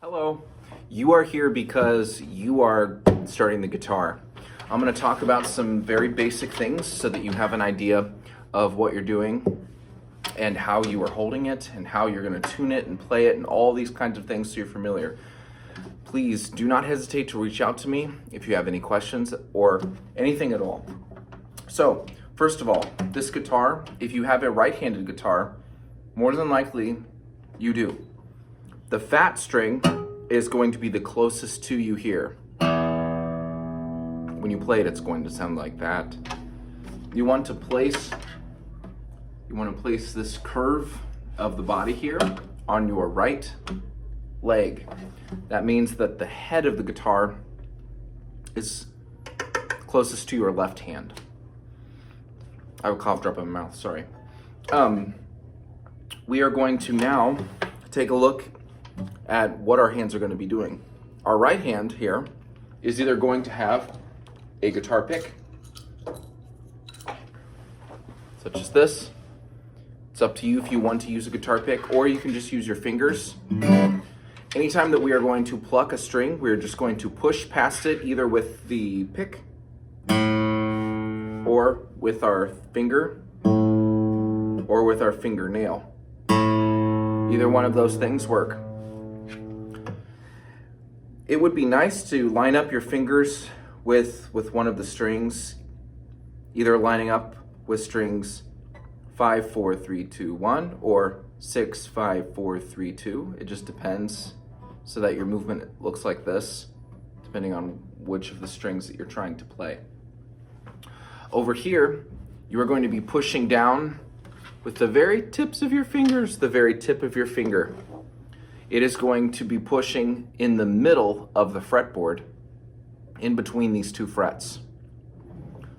Hello, you are here because you are starting the guitar. I'm going to talk about some very basic things so that you have an idea of what you're doing and how you are holding it and how you're going to tune it and play it and all these kinds of things so you're familiar. Please do not hesitate to reach out to me if you have any questions or anything at all. So, first of all, this guitar, if you have a right-handed guitar, more than likely you do. The fat string is going to be the closest to you here. When you play it, it's going to sound like that. You want to place this curve of the body here on your right leg. That means that the head of the guitar is closest to your left hand. I have a cough drop in my mouth, sorry. We are going to now take a look at what our hands are going to be doing. Our right hand here is either going to have a guitar pick, such as this. It's up to you if you want to use a guitar pick, or you can just use your fingers. Anytime that we are going to pluck a string, we're just going to push past it either with the pick or with our finger or with our fingernail. Either one of those things work. It would be nice to line up your fingers with one of the strings, either lining up with strings 5, 4, 3, 2, 1 or 6, 5, 4, 3, 2. It just depends, so that your movement looks like this, depending on which of the strings that you're trying to play. Over here, you are going to be pushing down with the very tips of your fingers, the very tip of your finger. It is going to be pushing in the middle of the fretboard, in between these two frets.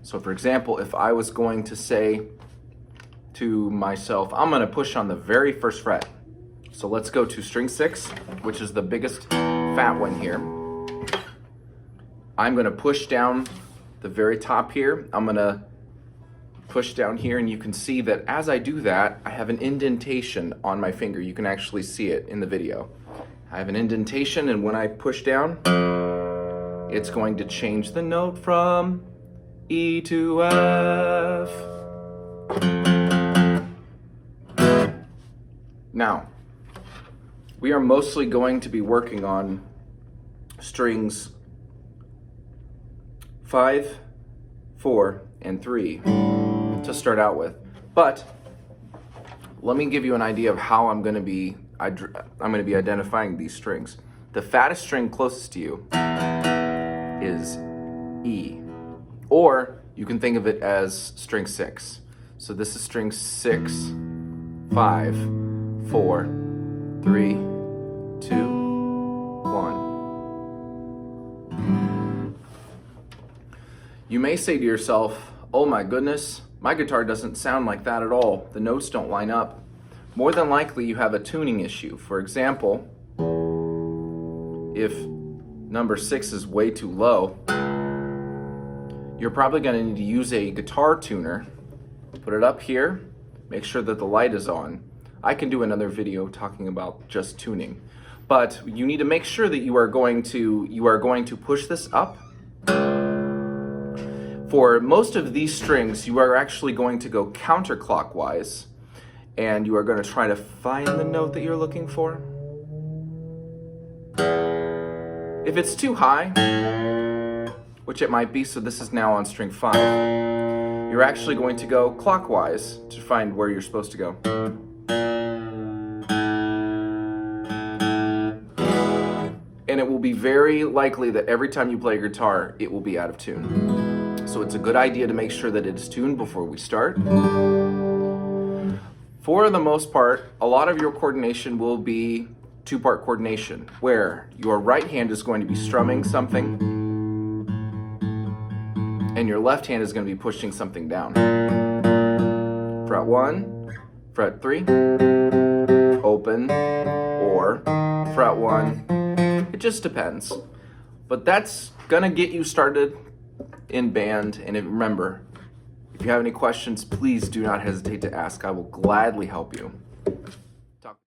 So for example, if I was going to say to myself, I'm going to push on the very first fret. So let's go to string 6, which is the biggest fat one here. I'm going to push down the very top here. I'm going to push down here, and you can see that as I do that, I have an indentation on my finger. You can actually see it in the video. I have an indentation, and when I push down, it's going to change the note from E to F. Now, we are mostly going to be working on strings 5, 4, and 3 to start out with. But let me give you an idea of how I'm going to be identifying these strings. The fattest string closest to you is E, or you can think of it as string 6. So this is string 6, 5, 4, 3, 2, 1. You may say to yourself, oh my goodness, my guitar doesn't sound like that at all. The notes don't line up. More than likely you have a tuning issue. For example, if number 6 is way too low, you're probably going to need to use a guitar tuner. Put it up here, make sure that the light is on. I can do another video talking about just tuning. But you need to make sure that you are going to push this up. For most of these strings, you are actually going to go counterclockwise, and you are going to try to find the note that you're looking for. If it's too high, which it might be, so this is now on string 5, you're actually going to go clockwise to find where you're supposed to go. And it will be very likely that every time you play a guitar, it will be out of tune. So it's a good idea to make sure that it is tuned before we start. For the most part, a lot of your coordination will be two-part coordination, where your right hand is going to be strumming something and your left hand is going to be pushing something down. Fret 1, fret 3, open, or fret 1. It just depends. But that's going to get you started in band, and remember, if you have any questions, please do not hesitate to ask. I will gladly help you.